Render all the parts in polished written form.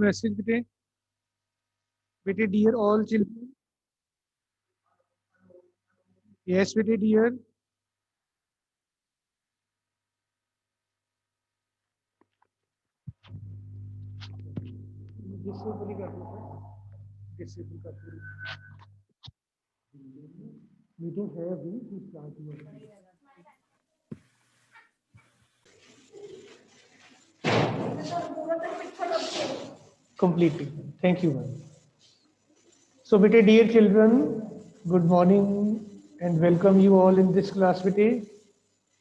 message bete. Bete, dear all children. Yes, bete, dear. Disable कर दो sir. Disable कर दो. Meeting है अभी to start हुआ. Completely. Thank you, ma'am. So, bete, dear children, good morning and welcome you all in this class. Bete,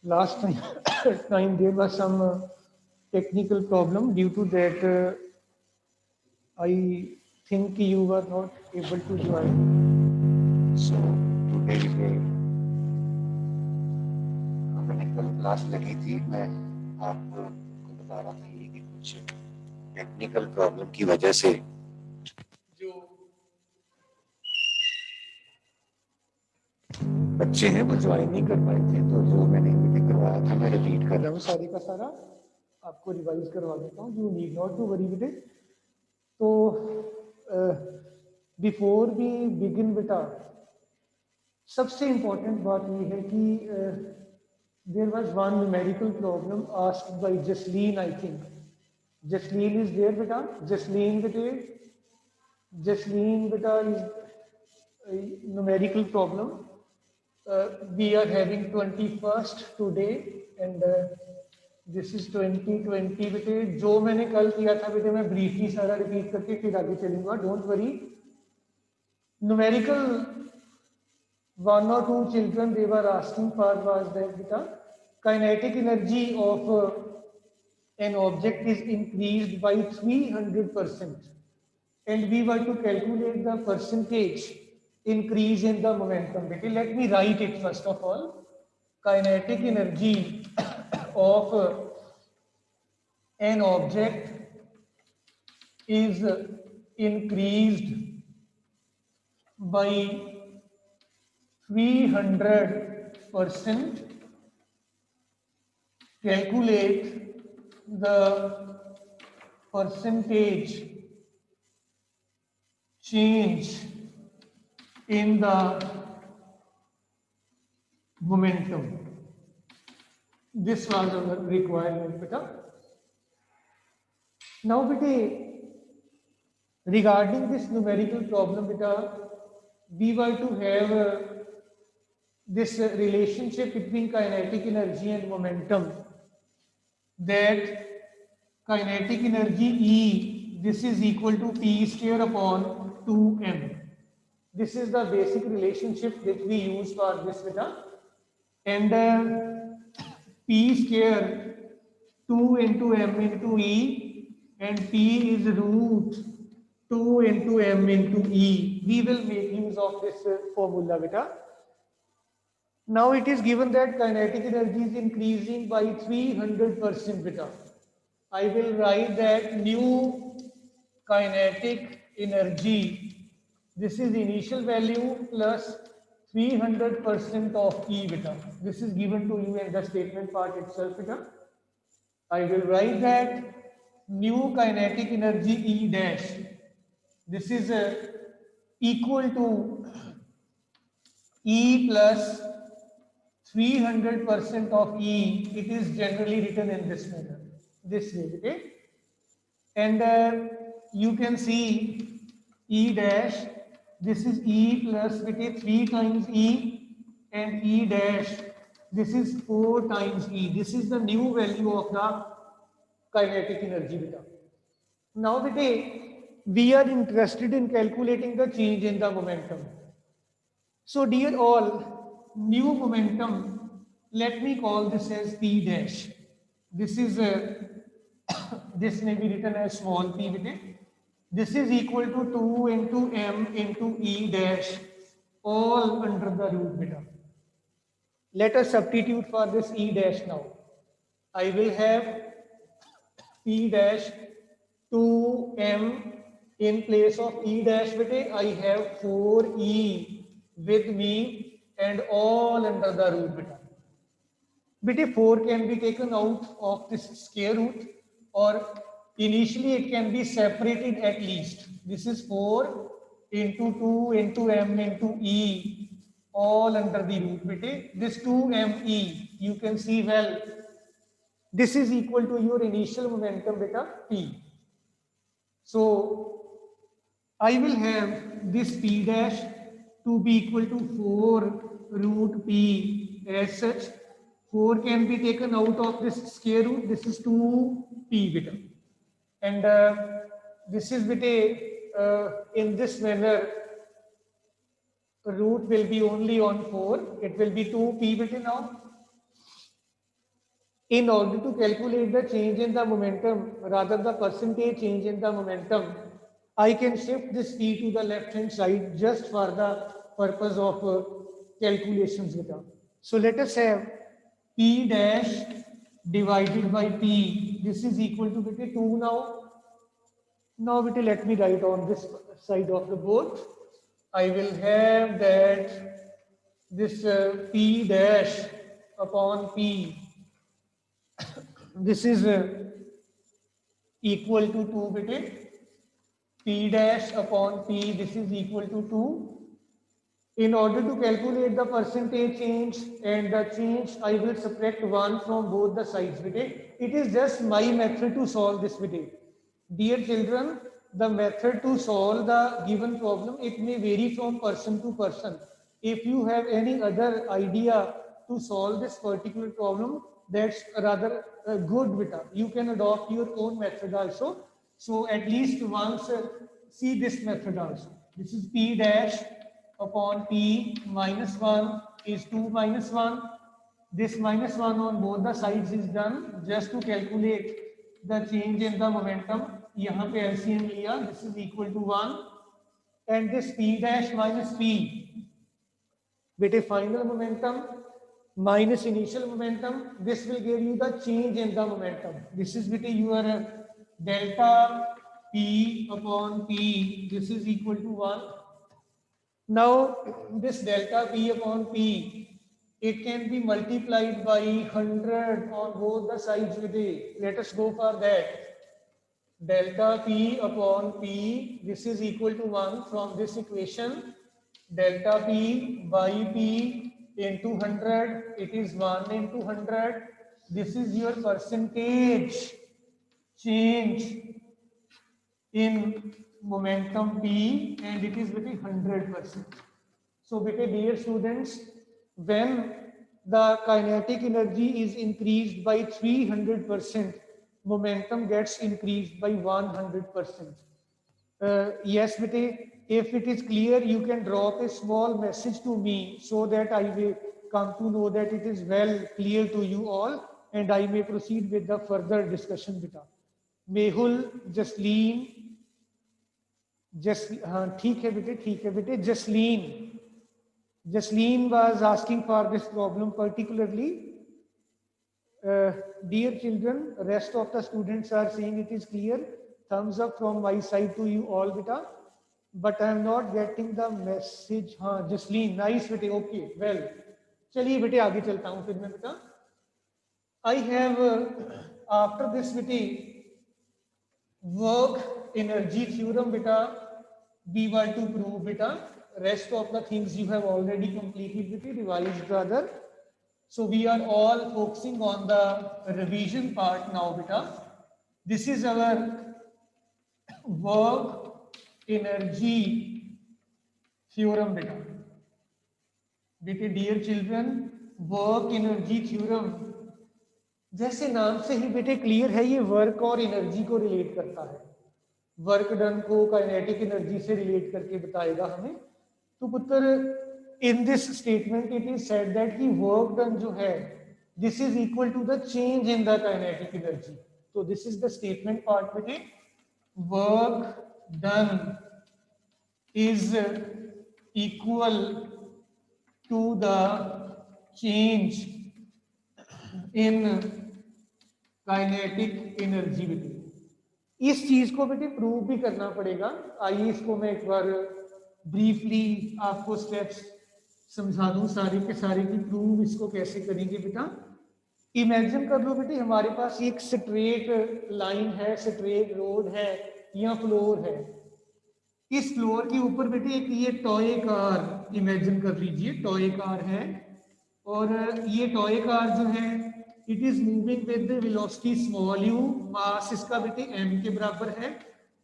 last time there was some technical problem. Due to that, I think you were not able to join. So today पे अपने कल class लगी थी, मैं आपको बता रहा था ये कि कुछ टेक्निकल प्रॉब्लम की वजह से जो बच्चे हैं वो ज्वाइन नहीं कर पाए थे, तो जो मैंने मीटिंग करवाया था मैं रिपीट कर रहा हूँ सारी का सारा आपको रिवाइज करवा देता हूँ. You need not to worry with it. तो बिफोर वी बिगिन बेटा, सबसे इम्पोर्टेंट बात ये है कि there was one numerical problem asked by Jasleen. I think Jasleen is there बेटा. जसलीन बेटे, जसलीन बेटा is numerical problem. We are having 21st today and this is 2020 बेटे. जो मैंने कल किया था बेटे मैं ब्रीफली सारा रिपीट करके फिर आगे चलूंगा. Don't worry. Numerical, one or two children they were asking for was that beta kinetic energy of an object is increased by 300% and we were to calculate the percentage increase in the momentum. Beta, let me write it first of all. Kinetic energy of an object is increased by 300%. Calculate the percentage change in the momentum. This was our requirement, beta. Now, beta, regarding this numerical problem, beta, we were to have this relationship between kinetic energy and momentum, that kinetic energy E, this is equal to P square upon 2m. This is the basic relationship that we use for this beta. And P square 2 into m into E and P is root 2 into m into E. We will make use of this formula beta. Now it is given that kinetic energy is increasing by 300% beta. I will write that new kinetic energy, this is initial value plus 300% of E beta. This is given to you in the statement part itself beta. I will write that new kinetic energy E dash, this is equal to E plus 300% of E. It is generally written in this manner, this way, okay? And you can see E dash, this is E plus 3 times E, and E dash, this is 4 times E. This is the new value of the kinetic energy beta. Now beta, we are interested in calculating the change in the momentum. So dear all, new momentum, let me call this as P dash. This is this may be written as small p with it. This is equal to 2 into m into E dash, all under the root beta. Let us substitute for this E dash now. I will have P dash 2m in place of E dash beta. I have 4e with me and all under the root beta. Beta 4 can be taken out of this square root, or initially it can be separated at least. This is 4 into 2 into m into e, all under the root bete. This 2me, you can see well, this is equal to your initial momentum beta p. So I will have this p dash to be equal to 4 root p as such. 4 can be taken out of this square root. This is 2p beta. And this is beta in this manner. Root will be only on 4. It will be 2p beta now. In order to calculate the change in the momentum, rather the percentage change in the momentum, I can shift this p to the left hand side just for the purpose of calculations beta. So let us have p dash divided by p. This is equal to beta 2 now. Now beta let me write on this side of the board. I will have that this p dash upon p. This is equal to 2 beta. P dash upon p, this is equal to 2. In order to calculate the percentage change and the change, I will subtract 1 from both the sides beta. It is just my method to solve this beta. Dear children, the method to solve the given problem, it may vary from person to person. If you have any other idea to solve this particular problem, that's rather good beta. You can adopt your own method also. So at least once see this method also. This is p dash upon p minus 1 is 2 minus 1. This minus 1 on both the sides is done just to calculate the change in the momentum. यहाँ पे LCM लिया, this is equal to 1. And this p dash minus p, beta final momentum minus initial momentum, this will give you the change in the momentum. This is beta your delta p upon p, this is equal to 1. Now this delta p upon p, it can be multiplied by 100 on both the sides with a. Let us go for that. Delta p upon p, this is equal to 1 from this equation. Delta p by p into 100, it is 1 into 100. This is your percentage change in momentum p, and it is between 100%. So dear students, when the kinetic energy is increased by 300%, momentum gets increased by 100%. Yes, beta, if it is clear, you can drop a small message to me so that I will come to know that it is well clear to you all, and I may proceed with the further discussion beta. Mehul, Jasleen, ठीक है बेटे, Jasleen was asking for this problem particularly. Dear children, rest of the students are saying it is clear. Thumbs up from my side to you all beta. But I am not getting the message. हाँ, Jasleen, nice बेटे, okay, well. चलिए बेटे आगे चलता हूँ फिर मैं बेटा. I have after this बेटे work energy theorem beta, we were to prove beta. Rest of the things you have already completed beta, revised rather. So we are all focusing on the revision part now beta. This is our work energy theorem beta. Beta, dear children, work energy theorem, जैसे नाम से ही बेटे clear है, ये work और energy को relate करता है. वर्क डन को काइनेटिक एनर्जी से रिलेट करके बताएगा हमें. तो पुत्र in this statement it is said that कि वर्क डन जो है this is equal to the change in the kinetic energy. तो this is the statement part बेटे. Work done is equal to the change in kinetic energy बेटे. इस चीज को बेटे प्रूव भी करना पड़ेगा. आइए इसको मैं एक बार ब्रीफली आपको स्टेप्स समझा दूं सारे के सारे की. प्रूव इसको कैसे करेंगे बेटा. इमेजिन कर लो बेटे हमारे पास एक स्ट्रेट लाइन है, स्ट्रेट रोड है या फ्लोर है। इस फ्लोर के ऊपर बेटे एक ये टॉय कार इमेजिन कर लीजिए, टॉय कार है। और ये टॉय कार जो है it is moving with velocity small u, mass इसका बेटे m के बराबर है।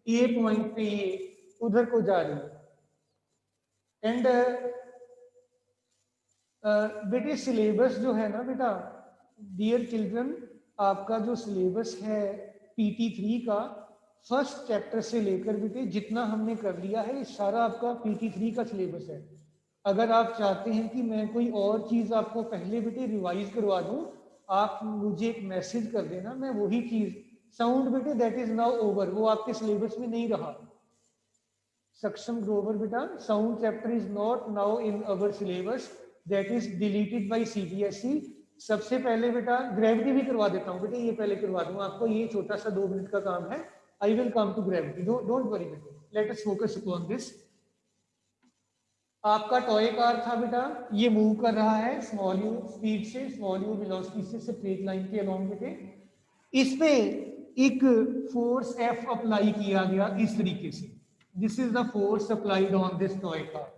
ए पॉइंट पे ये उधर को जा रही है। एंड बेटे सिलेबस जो है ना बेटा, डियर चिल्ड्रन, आपका जो सिलेबस है PT3 का फर्स्ट चैप्टर से लेकर बेटे जितना हमने कर लिया है, ये सारा आपका PT3 का सिलेबस है। अगर आप चाहते हैं कि मैं कोई और चीज आपको पहले बेटे रिवाइज करवा दूं, आप मुझे एक मैसेज कर देना, मैं वही चीज साउंड बेटे दैट इज नाउ ओवर, वो आपके सिलेबस में नहीं रहा। सक्षम ग्रोवर बेटा, sound chapter is not now in our syllabus, that is deleted bye CBSE। सबसे पहले बेटा ग्रेविटी भी करवा देता हूँ बेटे, ये पहले करवा दूँ आपको, ये छोटा सा 2 मिनट का काम है। I will come to gravity, don't worry बेटे, let us focus upon this. आपका टॉय कार था बेटा, ये मूव कर रहा है स्मॉल यू स्पीड से, स्मॉल यू वेलोसिटी से स्ट्रेट लाइन के अलोंग बेटे। इस पे एक फोर्स F अप्लाई किया गया इस तरीके से, this is the force applied on this toy car.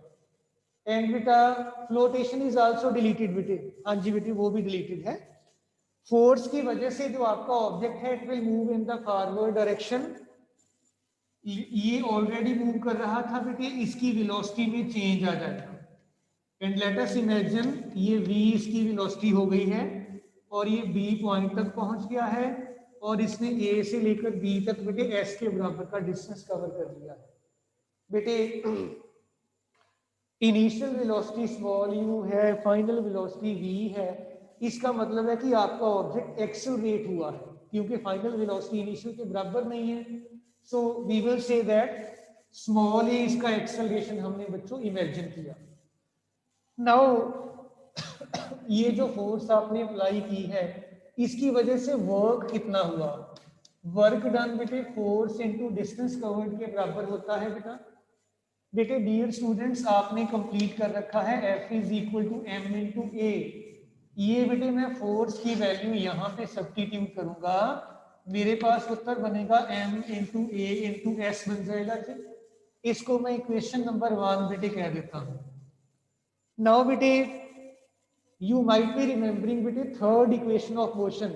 And बेटा फ्लोटेशन इज आल्सो डिलीटेड बेटे, हाँ जी बेटे वो भी डिलीटेड है। फोर्स की वजह से जो आपका ऑब्जेक्ट है it will move in the forward direction. ये ऑलरेडी मूव कर रहा था बेटे, इसकी वेलोसिटी में चेंज आ जाएगा। एंड लेट अस इमेजिन ये v इसकी वेलोसिटी हो गई है और ये B पॉइंट तक पहुंच गया है और इसने A से लेकर B तक बेटे S के बराबर का डिस्टेंस कवर कर लिया है। बेटे इनिशियल वेलोसिटी स्मॉल यू है, फाइनल वेलोसिटी v है। इसका मतलब है कि आपका ऑब्जेक्ट एक्सेलरेट हुआ है, क्योंकि फाइनल वेलोसिटी इनिशियल के बराबर नहीं है। So we will say that small a इसका एक्सेलरेशन हमने बच्चों इमेजिन किया। नाउ ये जो फोर्स आपने अप्लाई की है इसकी वजह से वर्क कितना हुआ, वर्क डन बेटे फोर्स इनटू डिस्टेंस कवर्ड के बराबर होता है बेटा। बेटे डियर स्टूडेंट्स आपने कंप्लीट कर रखा है F is equal to m into a. ये बेटे मैं फोर्स की वैल्यू यहाँ पे सब्स्टिट्यूट करूंगा, मेरे पास उत्तर बनेगा m इंटू ए इंटू एस बन जाएगा जी। इसको मैं इक्वेशन नंबर 1 बेटे कह देता हूँ। नाउ बेटे you might be remembering beta third equation of motion,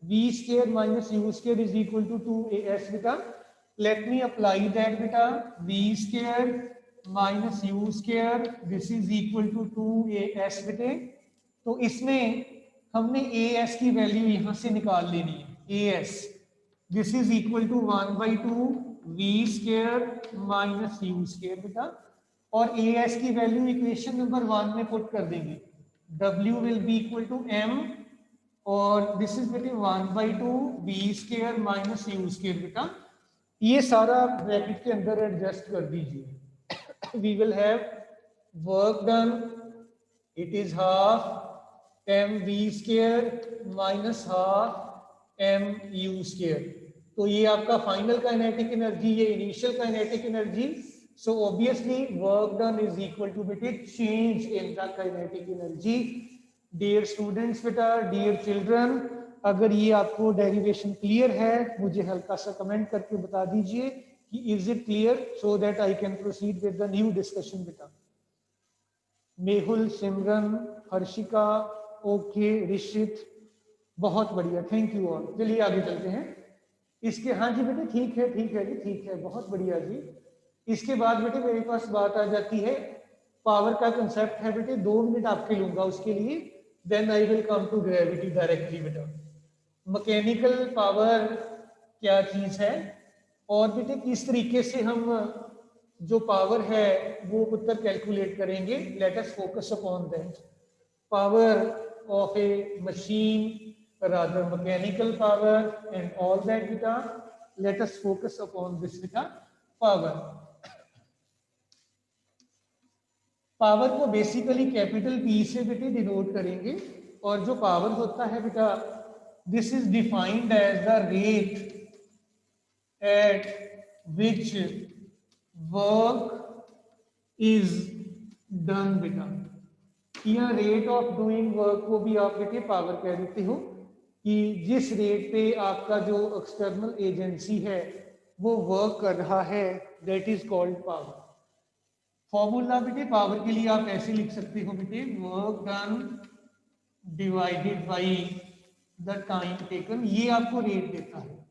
v square minus u square is equal to 2as beta. Let me apply that beta, v square minus u square this is equal to 2as beta। तो इसमें हमने as की value यहाँ से निकाल लेनी है, as this is equal to 1/2 v square minus u square बेटा। और as की वैल्यू इक्वेशन नंबर 1 में पुट कर देंगे, W will be equal to m और this is between 1/2 v square minus u square बेटा। ये सारा ब्रैकेट के अंदर एडजस्ट कर दीजिए। we will have work done, it is half m v square minus half m u square। तो ये आपका फाइनल काइनेटिक एनर्जी, ये initial kinetic energy. So obviously work done is equal to beta change in the kinetic energy। Dear students बेटा, dear children, अगर ये आपको derivation clear है मुझे हल्का सा कमेंट करके बता दीजिए कि is it clear, so that I can proceed with the new discussion बेटा। मेहुल, सिमरन, हर्षिका, ओके, ऋषित, बहुत बढ़िया, थैंक यू ऑल। चलिए आगे चलते हैं। इसके हाँ जी बेटे ठीक है जी, ठीक है, बहुत बढ़िया जी। इसके बाद बेटे मेरे पास बात आ जाती है पावर का कंसेप्ट है बेटे, 2 मिनट आपके लूंगा उसके लिए, then I will come to gravity directly बेटा। मैकेनिकल पावर क्या चीज है और बेटे किस तरीके से हम जो पावर है वो पुत्र कैलकुलेट करेंगे, let us focus upon that. Power of a machine, rather mechanical power and all that बेटा, let us focus upon this बेटा पावर। पावर को बेसिकली कैपिटल P से बेटे डिनोट करेंगे और जो पावर होता है बेटा this is defined as the rate at which work is done बेटा, या रेट ऑफ डूइंग वर्क को भी आप बेटे पावर कह देते हो। कि जिस रेट पे आपका जो एक्सटर्नल एजेंसी है वो वर्क कर रहा है, that is called power. Formula बेटे पावर के लिए आप ऐसे लिख सकते हो बेटे, work done divided by the time taken, ये आपको रेट देता है।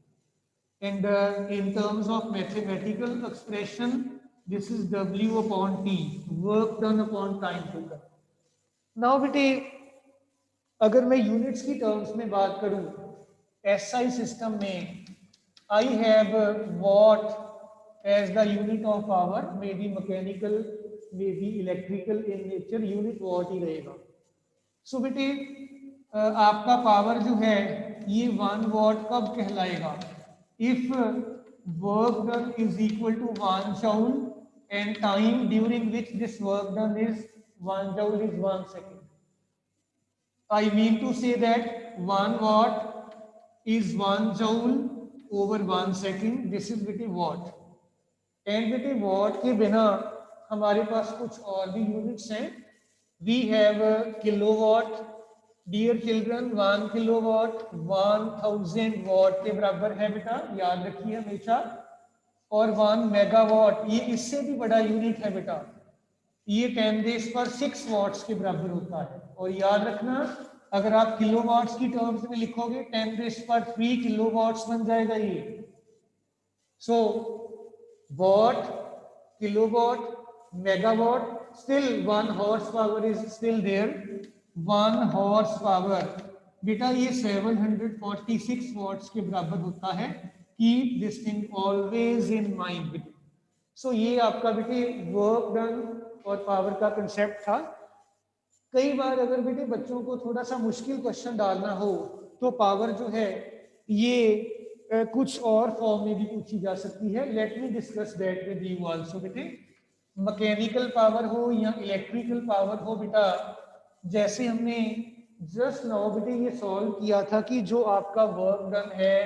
And in terms of mathematical expression this is W upon T, work done upon time taken. Now बेटे अगर मैं यूनिट्स की टर्म्स में बात करूं, SI सिस्टम में I have what as the unit of power, may be mechanical, may be electrical in nature, unit watt ही रहेगा। सो बेटे आपका पावर जो है ये 1 वॉट कब कहलाएगा? If work done is equal to 1 joule and time during which this work done is 1 joule is 1 second. I mean to say that 1 watt is 1 joule over 1 second, this is बेटे watt. And बेटे watt के बिना हमारे पास कुछ और भी units हैं। We have kilowatt, dear children 1 kilowatt 1000 watt के बराबर है बेटा, याद रखिए हमेशा। और 1 मेगावाट ये इससे भी बड़ा यूनिट है बेटा, ये 10⁻⁶ वॉट्स के बराबर होता है। और याद रखना अगर आप किलोवाट्स की टर्म्स में लिखोगे 10⁻³ किलोवाट्स बन जाएगा ये। सो watt, kilowatt, megawatt, still 1 horsepower is still there, 1 horsepower बेटा ये 746 वॉट्स के बराबर होता है। Keep this thing always in mind. So ये आपका बेटे वर्क डन और पावर का कंसेप्ट था। कई बार अगर बेटे बच्चों को थोड़ा सा मुश्किल क्वेश्चन डालना हो तो पावर जो है ये कुछ और फॉर्म में भी पूछी जा सकती है। Let me discuss that with you also बेटे। मैकेनिकल पावर हो या इलेक्ट्रिकल पावर हो बेटा, जैसे हमने जस्ट नाउ बेटे ये सॉल्व किया था कि जो आपका वर्क डन है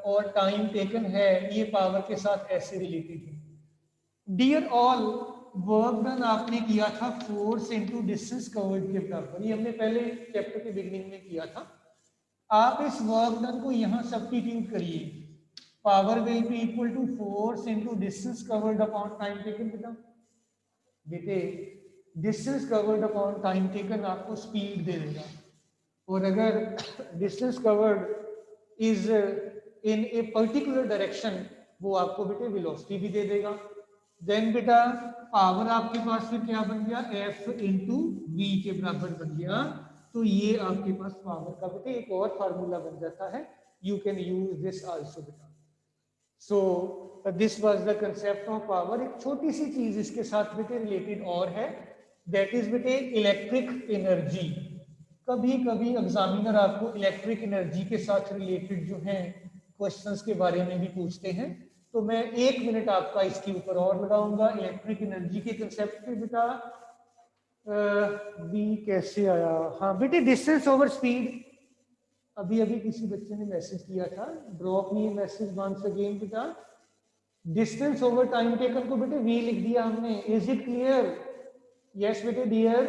और टाइम टेकन है ये पावर के साथ ऐसे रिलेटेड है। डियर ऑल, वर्क डन आपने किया था फोर्स इनटू डिस्टेंस कवर्ड के बराबर, ये हमने पहले चैप्टर के बिगिनिंग में किया था। आप इस वर्क डन को यहां सब्स्टिट्यूट करिए, power will be equal to force into distance covered upon time taken. बेटे distance covered upon time taken आपको स्पीड दे देगा, और अगर distance covered is in a particular direction वो आपको बेटे वेलोसिटी भी दे देगा। देन बेटा पावर आपके पास फिर क्या बन गया, F इंटू वी के बराबर बन गया। तो ये आपके पास पावर का बेटे एक और फार्मूला बन जाता है। You can use this also बेटा। So this was the concept of power. एक छोटी सी चीज इसके साथ बेटे रिलेटेड और है, दैट इज बेटे इलेक्ट्रिक एनर्जी। कभी कभी एग्जामिनर आपको इलेक्ट्रिक एनर्जी के साथ रिलेटेड जो है क्वेश्चंस के बारे में भी पूछते हैं, तो मैं 1 मिनट आपका इसके ऊपर और लगाऊंगा। इलेक्ट्रिक एनर्जी के कंसेप्ट पे बेटा बी कैसे आया, हाँ बेटे डिस्टेंस ओवर स्पीड। अभी अभी किसी बच्चे ने मैसेज किया था, drop me message once again बेटा। डिस्टेंस ओवर टाइम टेकन को बेटे वी लिख दिया हमने। Is it clear? यस बेटे डियर।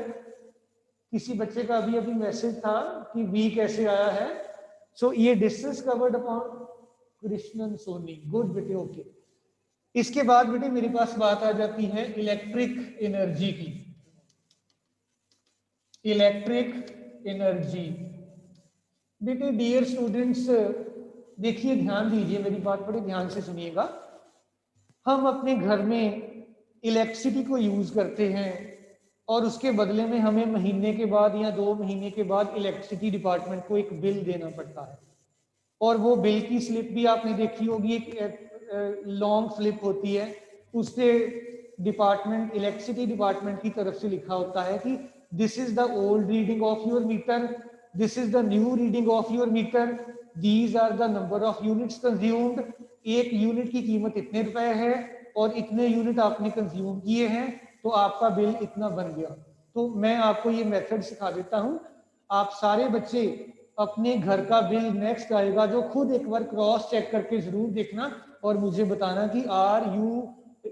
किसी बच्चे का अभी अभी मैसेज था कि वी कैसे आया है। सो ये distance covered upon Krishnan Soni, good बेटे ओके। इसके बाद बेटे मेरे पास बात आ जाती है इलेक्ट्रिक एनर्जी की। इलेक्ट्रिक एनर्जी बेटे डियर स्टूडेंट्स देखिए ध्यान दीजिए, मेरी बात बड़े ध्यान से सुनिएगा। हम अपने घर में इलेक्ट्रिसिटी को यूज करते हैं और उसके बदले में हमें महीने के बाद या 2 महीने के बाद इलेक्ट्रिसिटी डिपार्टमेंट को एक बिल देना पड़ता है। और वो बिल की स्लिप भी आपने देखी होगी, एक लॉन्ग स्लिप होती है, उससे डिपार्टमेंट इलेक्ट्रिसिटी डिपार्टमेंट की तरफ से लिखा होता है कि this is the old reading of your meter, this is the new reading of your meter, these are the number of units consumed. एक यूनिट की कीमत इतने रुपए है और इतने यूनिट आपने कंज्यूम किए हैं, तो आपका बिल इतना बन गया। तो मैं आपको ये मेथड सिखा देता हूं। आप सारे बच्चे अपने घर का बिल नेक्स्ट आएगा जो खुद एक बार क्रॉस चेक करके जरूर देखना और मुझे बताना कि are you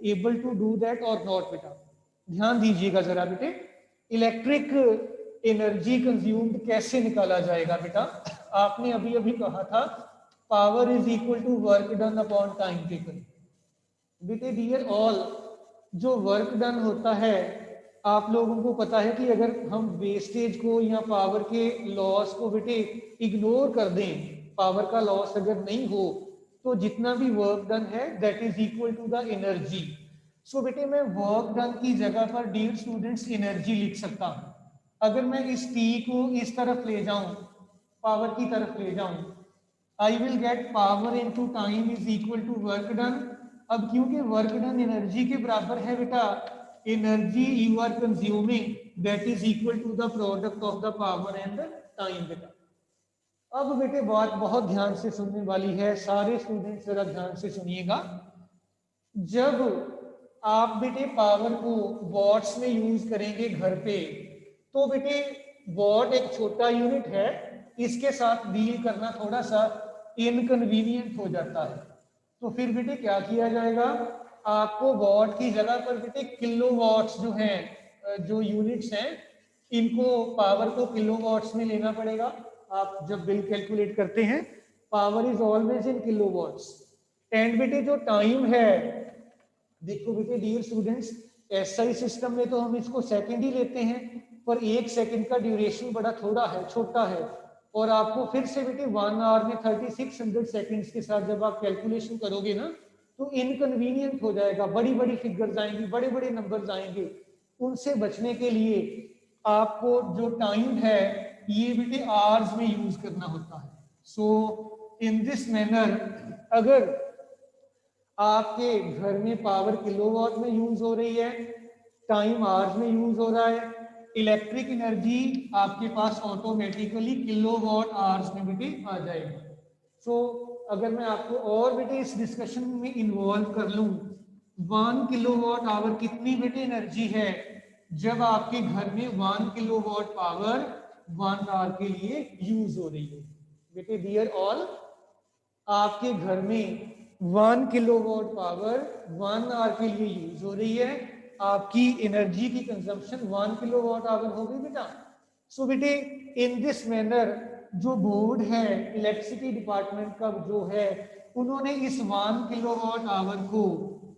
able to do that or not. बेटा ध्यान दीजिएगा जरा बेटे। इलेक्ट्रिक एनर्जी कंज्यूम्ड कैसे निकाला जाएगा बेटा? आपने अभी अभी कहा था power is equal to work done upon time taken. बेटे डियर ऑल, जो वर्क डन होता है, आप लोगों को पता है कि अगर हम वेस्टेज को या पावर के लॉस को बेटे इग्नोर कर दें, पावर का लॉस अगर नहीं हो, तो जितना भी वर्क डन है that is equal to the energy. So बेटे मैं वर्क डन की जगह पर डियर स्टूडेंट्स एनर्जी लिख सकता हूं। अगर मैं इस T को इस तरफ ले जाऊं, पावर की तरफ ले जाऊं, I will get power into time is equal to work done. अब क्योंकि वर्क डन एनर्जी के बराबर है बेटा, energy you are consuming that is equal to the product of the power and the time बेटा। अब बेटे बात बहुत ध्यान से सुनने वाली है, सारे स्टूडेंट्स जरा ध्यान से सुनिएगा। जब आप बेटे पावर को वॉट्स में यूज करेंगे घर पे, तो बेटे वॉट एक छोटा यूनिट है, इसके साथ डील करना थोड़ा सा इनकन्वीनियंट हो जाता है। तो फिर बेटे क्या किया जाएगा, आपको वॉट की जगह पर बेटे किलोवॉट्स जो हैं, जो यूनिट्स हैं, इनको पावर को किलोवॉट्स में लेना पड़ेगा। आप जब बिल कैलकुलेट करते हैं, power is always in kilowatts. And बेटे जो टाइम है, देखो बेटे डियर स्टूडेंट्स, एसआई सिस्टम में तो हम इसको सेकंड ही लेते हैं, पर एक सेकंड का ड्यूरेशन बड़ा थोड़ा है, छोटा है। और आपको फिर से बेटे 1 आवर में 3600 सेकंड्स के साथ जब आप कैलकुलेशन करोगे ना, तो इनकन्वीनियंट हो जाएगा, बड़ी बड़ी फिगर्स आएंगी, बड़े बड़े नंबर्स आएंगे। उनसे बचने के लिए आपको जो टाइम है ये बेटे आवर्स में यूज करना होता है। सो इन दिस मैनर, अगर आपके घर में पावर किलोवाट में यूज हो रही है, टाइम आवर्स में यूज हो रहा है, इलेक्ट्रिक एनर्जी आपके पास ऑटोमेटिकली किलोवाट आवर्स में बेटे आ जाएगी। सो अगर मैं आपको और बेटे इस डिस्कशन में इन्वॉल्व कर लूं, 1 किलोवाट आवर कितनी बेटे एनर्जी है, जब आपके घर में 1 किलोवाट पावर 1 आवर के लिए यूज हो रही है। बेटे डियर ऑल, आपके घर में 1 किलोवाट पावर 1 आवर के लिए यूज हो रही है, आपकी एनर्जी की कंजम्पशन 1 किलोवाट आवर हो गई बेटा। सो बेटे इन दिस मैनर जो बोर्ड है इलेक्ट्रिसिटी डिपार्टमेंट का जो है, उन्होंने इस 1 किलोवाट आवर को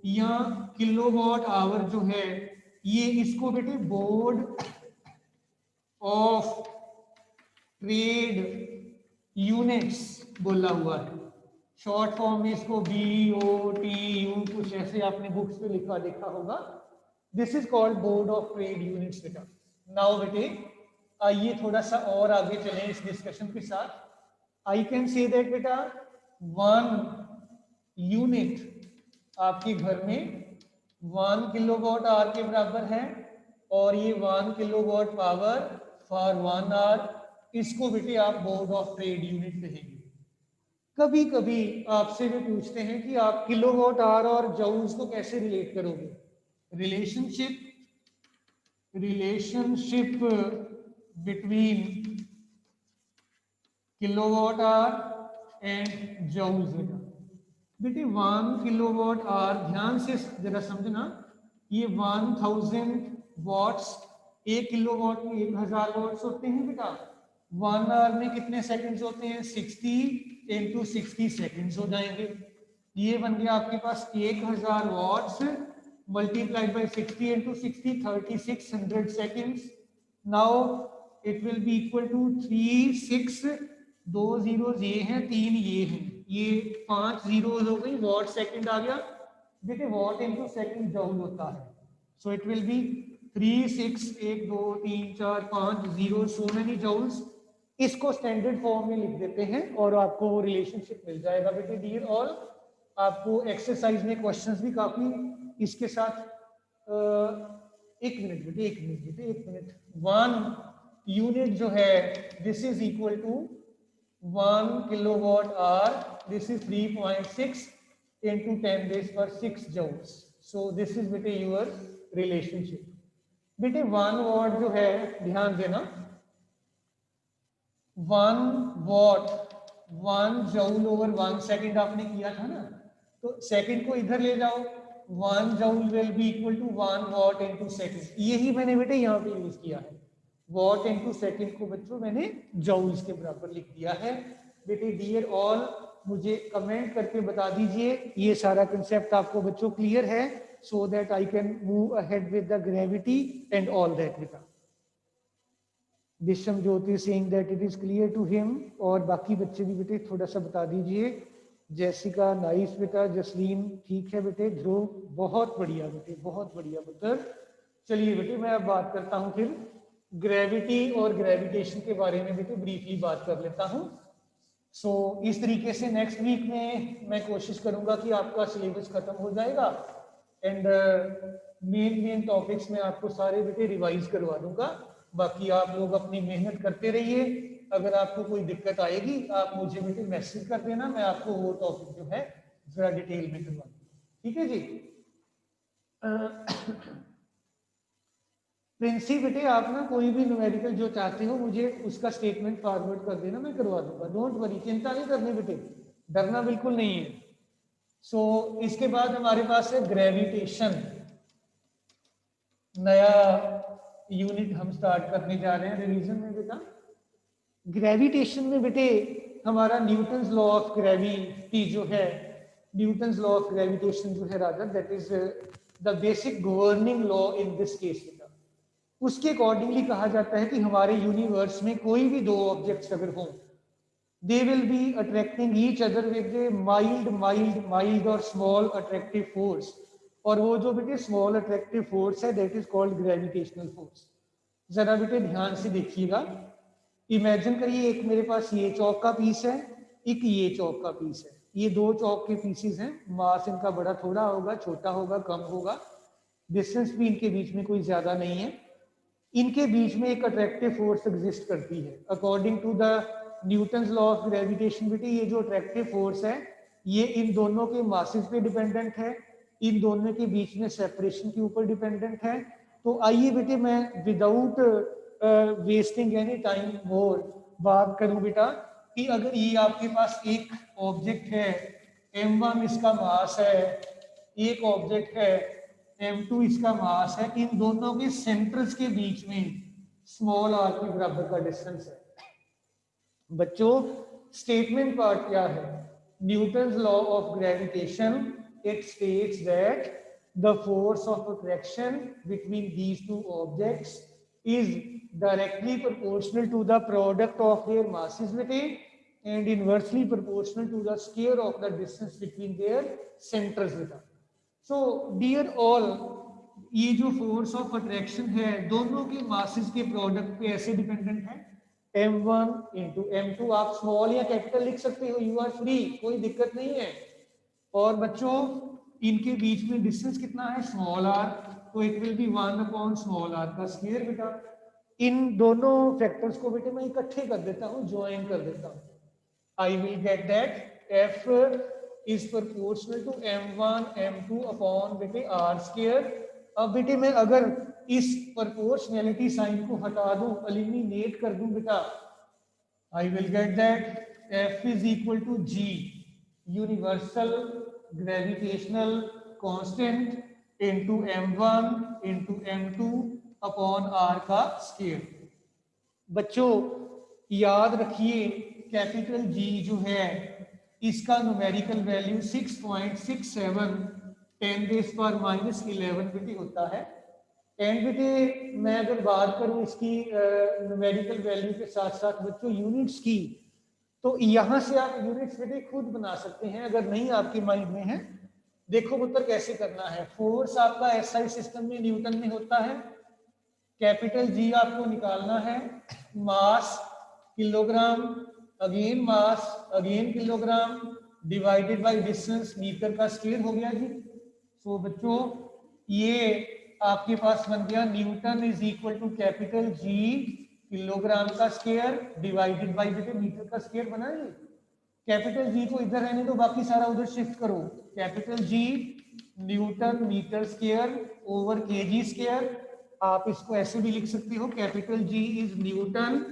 या किलोवाट आवर जो है, ये इसको बेटे बोर्ड ऑफ ट्रेड यूनिट्स बोला हुआ है। शॉर्ट फॉर्म में इसको BOTU कुछ ऐसे आपने बुक्स पे लिखा देखा होगा। This is called board of trade units बेटा। नाउ बेटे आइए थोड़ा सा और आगे चलें इस डिस्कशन के साथ। आई कैन से दैट बेटा 1 यूनिट आपके घर में 1 किलोवाट आवर के बराबर है, और ये 1 किलोवाट पावर फॉर 1 आवर, इसको बेटे आप बोर्ड ऑफ ट्रेड यूनिट कहेंगे। कभी कभी आपसे भी पूछते हैं कि आप किलोवाट आवर और जूल्स को कैसे रिलेट करोगे। Relationship between kilowatt hour and joules बेटा। बेटे 1 किलोवाट आवर, ध्यान से जरा समझना, ये 1000 वॉट्स, 1 किलोवाट में 1000 वॉट्स होते हैं बेटा। 1 आवर में कितने सेकंड्स होते हैं, 60 × 60 सेकंड्स हो जाएंगे। ये बन गया आपके पास 1000 watts multiplied by 60 × 60, 3600 seconds. Now it will be equal to 3 6 2 zeros ये हैं, 3 ये हैं, ये 5 जीरोस हो गई, वॉट सेकंड आ गया बेटे। वॉट इनटू सेकंड जूल होता है। So it will be 3 6 1 2 3 4 5 zero, so many joules. इसको स्टैंडर्ड फॉर्म में लिख देते हैं और आपको वो रिलेशनशिप मिल जाएगा बेटे डियर ऑल। आपको एक्सरसाइज में क्वेश्चंस भी काफी इसके साथ एक मिनट बेटे, एक मिनट बेटे, एक मिनट। 1 यूनिट जो है this is equal to 1 kilowatt hour, this is 3.6 × 10⁻⁶ joules। So this is बेटे यूर रिलेशनशिप। बेटे 1 वॉट जो है, ध्यान देना, 1 वॉट 1 जूल ओवर 1 सेकंड आपने किया था ना, तो सेकंड को इधर ले जाओ, 1 joule will be equal to 1 watt into second. यही मैंने बेटे यहाँ पे यूज किया है। वॉट इनटू सेकंड को बच्चों मैंने जूल्स के बराबर लिख दिया है। बेटे डियर ऑल, मुझे कमेंट करके बता दीजिए ये सारा कंसेप्ट आपको बच्चों क्लियर है, so that I can move ahead with the gravity and all that बेटा। Visham Jyoti saying that it is clear to him, और बाकी बच्चे भी बेटे थोड़ा सा बता दीजिए। जैसिका नाइस बेटा, जसलीन ठीक है बेटे, ध्रुव बहुत बढ़िया बेटे, बहुत बढ़िया पुत्र। चलिए बेटे मैं अब बात करता हूँ फिर ग्रेविटी और ग्रेविटेशन के बारे में बेटे ब्रीफली बात कर लेता हूँ। सो इस तरीके से नेक्स्ट वीक में मैं कोशिश करूंगा कि आपका सिलेबस खत्म हो जाएगा एंड मेन टॉपिक्स में आपको सारे बेटे रिवाइज करवा दूंगा। बाकी आप लोग अपनी मेहनत करते रहिए, अगर आपको कोई दिक्कत आएगी आप मुझे बेटे मैसेज कर देना, मैं आपको वो टॉपिक जो है जरा डिटेल में करवा दूंगा, ठीक है जी। प्रिंसी बेटे आप ना कोई भी न्यूमेरिकल जो चाहते हो मुझे उसका स्टेटमेंट फॉरवर्ड कर देना, मैं करवा दूंगा, डोंट वरी, चिंता नहीं करनी बेटे, डरना बिल्कुल नहीं है। सो इसके बाद हमारे पास है ग्रेविटेशन, नया यूनिट हम स्टार्ट करने जा रहे हैं रिवीजन में बेटा। ग्रेविटेशन में बेटे हमारा न्यूटन्स लॉ ऑफ ग्रेविटी जो है, न्यूटन्स लॉ ऑफ ग्रेविटेशन जो है rather that is the basic governing law in this case बेटा। उसके अकॉर्डिंगली कहा जाता है कि हमारे यूनिवर्स में कोई भी दो ऑब्जेक्ट्स अगर हों, they will be attracting each other with A mild mild mild और स्मॉल अट्रैक्टिव फोर्स, और वो जो बेटे स्मॉल अट्रैक्टिव फोर्स है that is called gravitational force. जरा बेटे ध्यान से देखिएगा, इमेजिन करिए एक मेरे पास ये चौक का पीस है, एक ये चौक का पीस है, ये दो चौक के पीसेस हैं, मास इनका बड़ा थोड़ा होगा, छोटा होगा, कम होगा, डिस्टेंस भी इनके बीच में कोई ज्यादा नहीं है, इनके बीच में एक अट्रैक्टिव फोर्स एग्जिस्ट करती है according to the Newton's law of gravitation. बेटे ये जो अट्रैक्टिव फोर्स है ये इन दोनों के मासेस पे डिपेंडेंट है, इन दोनों के बीच में सेपरेशन के ऊपर डिपेंडेंट है। तो आइए बेटे मैं without wasting any time more बात करूं बेटा कि अगर ये आपके पास एक ऑब्जेक्ट है, m1 इसका मास है, एक ऑब्जेक्ट है m2 इसका मास है, इन दोनों के सेंटर्स के बीच में स्मॉल r के बराबर का डिस्टेंस है। बच्चों स्टेटमेंट पार्ट क्या है, Newton's law of gravitation it states that the force of attraction between these two objects is directly proportional to the product of their masses बेटे and inversely proportional to the square of the distance between their centers बेटा। So dear all, ये जो force of attraction है दोनों के masses के product पे ऐसे डिपेंडेंट है, m1 इंटू m2, आप स्मॉल या कैपिटल लिख सकते हो, यू आर फ्री, कोई दिक्कत नहीं है। और बच्चों इनके बीच में डिस्टेंस कितना है, स्मॉल r, तो it will B 1 upon small r का स्क्वायर बेटा। इन दोनों फैक्टर्स को बेटे मैं इकट्ठे कर देता हूं, ज्वाइन कर देता हूं, I will get that f is proportional to m1 m2 upon बेटे r स्क्वायर। अब बेटे मैं अगर इस प्रोपोर्शनैलिटी साइन को हटा दूं, एलिमिनेट कर दूं बेटा, I will get that f is equal to g universal gravitational constant into m1 into m2 upon r का स्क्वायर। बच्चों याद रखिए कैपिटल G जो है इसका न्यूमेरिकल वैल्यू 6.67 10⁻⁻11 बेटे होता है। एंड बेटे मैं अगर बात करूं इसकी न्यूमेरिकल वैल्यू के साथ साथ बच्चों यूनिट्स की, तो यहां से आप यूनिट्स बेटे खुद बना सकते हैं अगर नहीं आपके माइंड में है। देखो पुत्र कैसे करना है, फोर्स आपका एसआई सिस्टम में न्यूटन में होता है, कैपिटल जी आपको निकालना है, mass kilogram, again mass again kilogram, divided by distance metre का स्क्वायर हो गया जी। सो बच्चों ये आपके पास बन गया newton is equal to capital G kilogram का स्क्वायर डिवाइडेड बाय बेटे मीटर का स्क्वायर बना जी। कैपिटल जी को इधर रहने दो, बाकी सारा उधर शिफ्ट करो, capital G newton metre square over kg square. आप इसको ऐसे भी लिख सकते हो, capital G is newton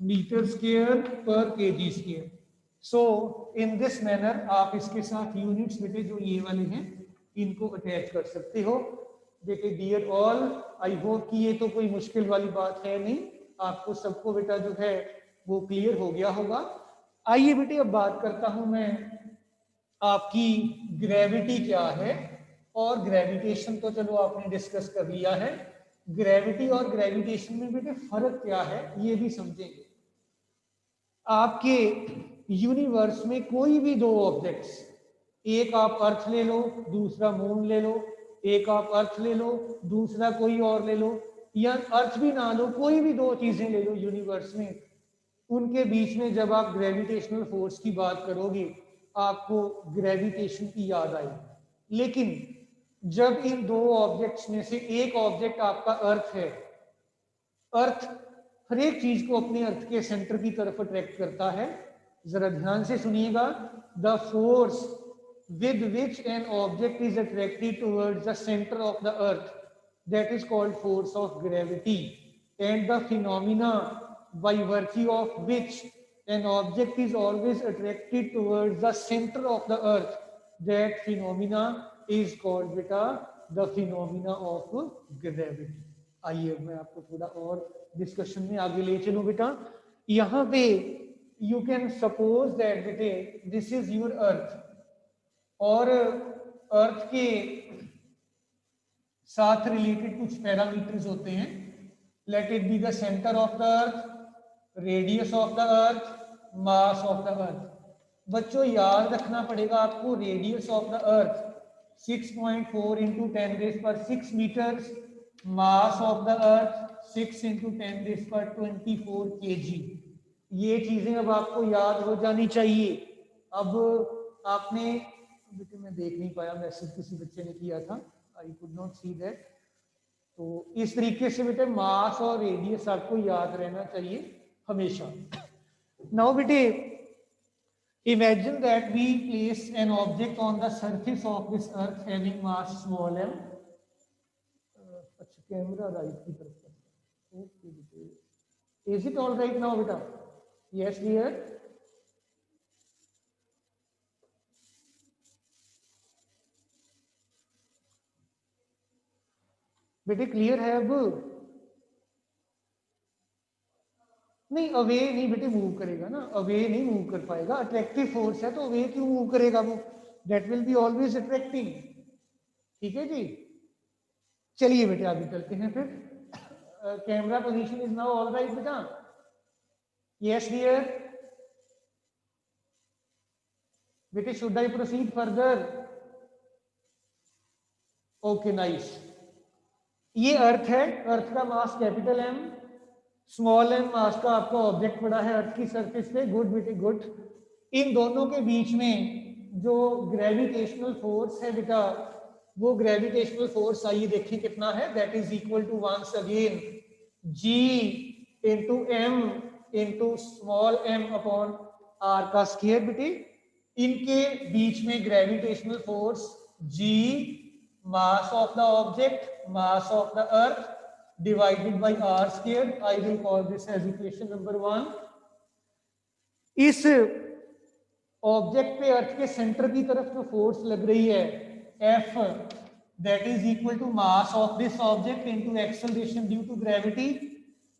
metre square per kg square. So in this manner आप इसके साथ यूनिट्स बेटे जो ये वाले हैं इनको अटैच कर सकते हो बेटे। डियर ऑल, आई होप कि ये तो कोई मुश्किल वाली बात है नहीं, आपको सबको बेटा जो है वो क्लियर हो गया होगा। आइए बेटे अब बात करता हूं मैं आपकी ग्रेविटी क्या है, और ग्रेविटेशन तो चलो आपने डिस्कस कर लिया है, ग्रेविटी और ग्रेविटेशन में बेटे फर्क क्या है ये भी समझेंगे। आपके यूनिवर्स में कोई भी दो ऑब्जेक्ट्स, एक आप अर्थ ले लो, दूसरा मून ले लो, एक आप अर्थ ले लो, दूसरा कोई और ले लो, या अर्थ भी ना लो, कोई भी दो चीजें ले लो यूनिवर्स में, उनके बीच में जब आप ग्रेविटेशनल फोर्स की बात करोगे आपको ग्रेविटेशन की याद आएगी। लेकिन जब इन दो ऑब्जेक्ट्स में से एक ऑब्जेक्ट आपका अर्थ है, अर्थ हर एक चीज को अपने अर्थ के सेंटर की तरफ अट्रैक्ट करता है। जरा ध्यान से सुनिएगा, the force with which an object is attracted towards the center of the earth, that is called force of gravity, and the phenomena by virtue of which an object is always attracted towards the center of the earth, that phenomena is called beta the phenomena of gravity। आइए मैं आपको थोड़ा और discussion में आगे ले चलूं बेटा। यहां पे यू कैन सपोज दैट बेटे दिस इज योर अर्थ, और अर्थ के साथ रिलेटेड कुछ पैरामीटर्स होते हैं। Let it be the centre of the earth, radius of the earth, mass of the earth. बच्चों याद रखना पड़ेगा आपको, radius of the earth 6.4 into 10⁻6 metres, mass of the earth 6 into 10⁻24 kg। ये चीजें अब आपको याद हो जानी चाहिए। अब आपने, बेटे मैं देख नहीं पाया, मैसेज किसी बच्चे ने किया था, I could not see that. तो इस तरीके से बेटे मास और रेडियस आपको याद रहना चाहिए हमेशा। नाउ बेटे imagine that we place an object on the surface of this earth having mass small m। अच्छा कैमरा राइट की तरफ, ओके बेटे, is it all right now बेटा? यस डियर, बेटे क्लियर है अब? नहीं अवे नहीं बेटे मूव करेगा ना, अवे नहीं मूव कर पाएगा, अट्रैक्टिव फोर्स है तो अवे क्यों मूव करेगा वो, that will be always attracting. ठीक है जी, चलिए बेटे आगे चलते हैं फिर। Camera position is now all right बेटा? यस डियर बेटे, should I proceed further? Okay nice. ये अर्थ है, अर्थ का mass capital M, small M mass का आपका ऑब्जेक्ट पड़ा है अर्थ की सरफेस पे। गुड बेटे गुड। इन दोनों के बीच में जो ग्रेविटेशनल फोर्स है बेटा, वो ग्रेविटेशनल फोर्स आइए देखिए कितना है, that is equal to once again g into M into small M upon R का स्क्वायर। बेटे इनके बीच में gravitational force g, mass of the object, mass of the earth divided by r square, I will call this as equation number 1। इस object पे अर्थ के centre की तरफ जो फोर्स लग रही है F, that is equal to mass of this object into acceleration due to gravity।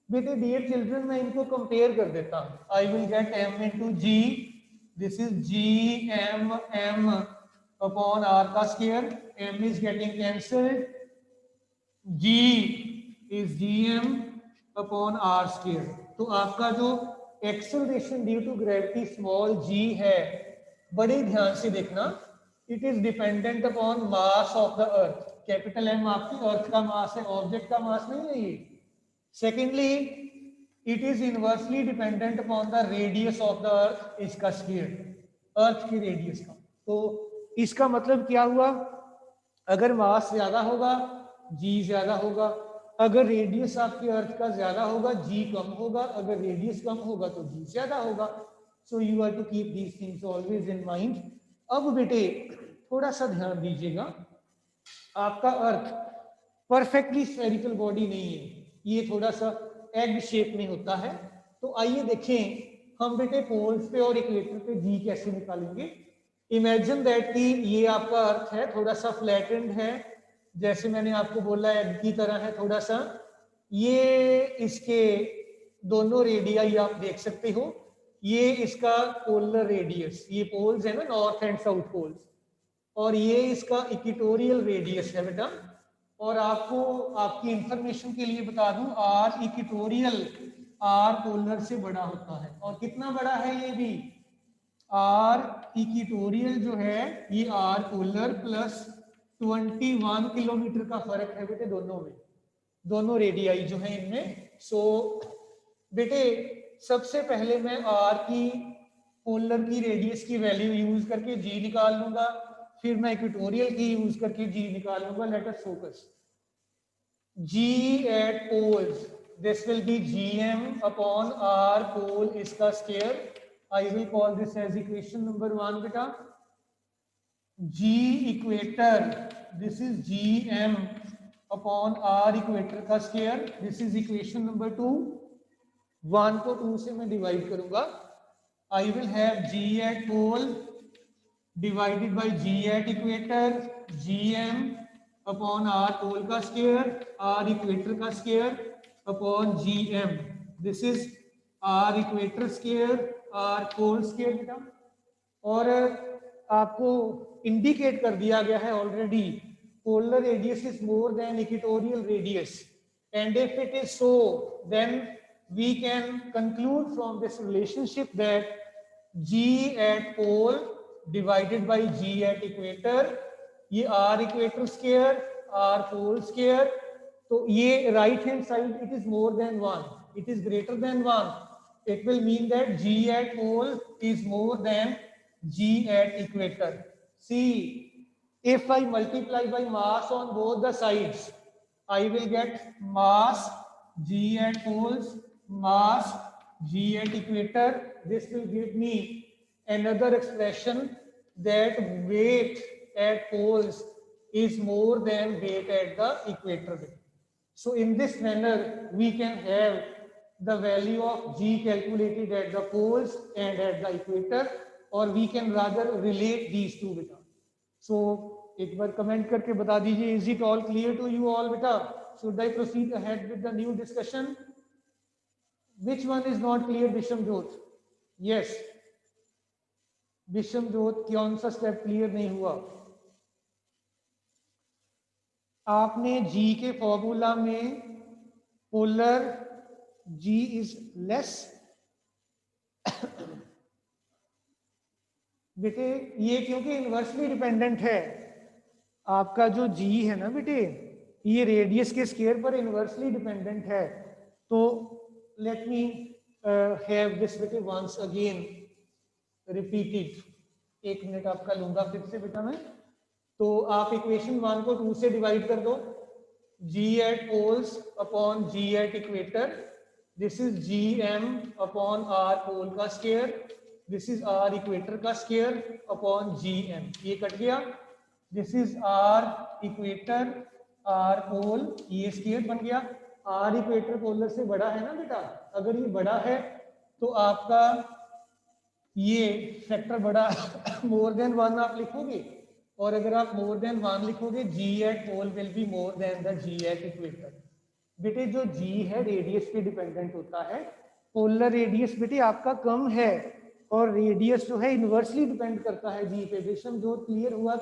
बेटे डियर चिल्ड्रन मैं इनको कंपेयर कर देता हूं, I will get m into g, this is g m upon r का square, m is getting cancelled, g is gm upon r square। तो आपका जो acceleration due to gravity small g है, बड़े ध्यान से देखना, it is dependent upon mass of the earth. Capital M आपकी अर्थ का मास है, ऑब्जेक्ट का मास नहीं है ये। Secondly it is inversely dependent upon the radius of the अर्थ, इसका स्क्वायर, अर्थ की रेडियस का। तो इसका मतलब क्या हुआ, अगर मास ज्यादा होगा g ज्यादा होगा, अगर रेडियस आपके अर्थ का ज्यादा होगा g कम होगा, अगर रेडियस कम होगा तो g ज्यादा होगा। So you are to keep these things always in mind. अब बेटे थोड़ा सा ध्यान दीजिएगा, आपका अर्थ परफेक्टली स्फेरिकल बॉडी नहीं है, ये थोड़ा सा एग शेप में होता है। तो आइए देखें हम बेटे पोल्स पे और इक्वेटर पे जी कैसे निकालेंगे। इमेजिन दैट कि ये आपका अर्थ है, थोड़ा सा फ्लैटेंड है, जैसे मैंने आपको बोला एग की तरह है थोड़ा सा। ये इसके दोनों रेडियाई आप देख सकते हो, ये इसका पोलर रेडियस, ये पोल्स है ना नॉर्थ एंड साउथ पोल्स, और ये इसका इक्वेटोरियल रेडियस है बेटा। और आपको आपकी इंफॉर्मेशन के लिए बता दूं, आर इक्वेटोरियल आर पोलर से बड़ा होता है। और कितना बड़ा है ये भी, आर इक्वेटोरियल जो है ये आर पोलर प्लस 21 किलोमीटर का फर्क है बेटे दोनों में, दोनों रेडियाई जो है इनमें। सो बेटे सबसे पहले मैं आर की पोलर की रेडियस की वैल्यू यूज करके जी निकाल लूंगा, फिर मैं इक्वेटोरियल की यूज करके जी निकाल लूंगा। Let us focus G at poles, this will be gm upon r pole इसका square. I will call this as equation number 1 beta। g equator, this is gm upon r equator का square, this is equation number 2। 1 को 2 से मैं divide करूंगा, I will have g at pole divided by g at equator, gm upon r pole का square, r equator का square upon gm, this is r equator square r pole square बेटा। और आपको indicate कर दिया गया है already, polar radius is more than equatorial radius, and if it is so then we can conclude from this relationship that g at pole divided by g at equator, ये r equator square r pole square, तो ये right hand side it is more then 1, it is greater than 1, it will mean that g at pole is more than g at equator। See, if I multiply by mass on both the sides, I will get mass g at poles, mass g at equator। This will give me another expression that weight at poles is more than weight at the equator। So in this manner we can have the value of g calculated at the poles and at the equator, or we can rather relate these two beta। So एक बार comment करके बता दीजिए, is it all clear to you all beta? Should I proceed ahead with the new discussion? Which one is not clear विषम ज्योत? Yes, विषम ज्योत कौन सा स्टेप क्लियर नहीं हुआ? आपने g के फॉर्मूला में पोलर g is less बेटे, ये क्योंकि इनवर्सली डिपेंडेंट है, आपका जो g है ना बेटे, ये रेडियस के स्क्वायर पर इनवर्सली डिपेंडेंट है। तो लेट मी हैव दिस बेटे वंस अगेन रिपीटेड, 1 मिनट आपका लूंगा फिर से बेटा मैं। तो आप इक्वेशन 1 को 2 से डिवाइड कर दो, g at poles upon g at equator, this is gm upon r pole का square, this is r equator का स्क्वायर अपॉन gm, ये कट गया, this is r equator r पोल, ये स्क्वायर बन गया। r इक्वेटर पोलर से बड़ा है ना बेटा, अगर ये बड़ा है तो आपका ये फैक्टर बड़ा मोर देन 1 आप लिखोगे, और अगर आप मोर देन 1 लिखोगे g at pole will be more than the g at equator। बेटे जो g है रेडियस पे डिपेंडेंट होता है, पोलर रेडियस बेटे आपका कम है, और रेडियस जो है इनवर्सली डिपेंड करता है g पे। विषम ज्योत क्लियर हुआ कि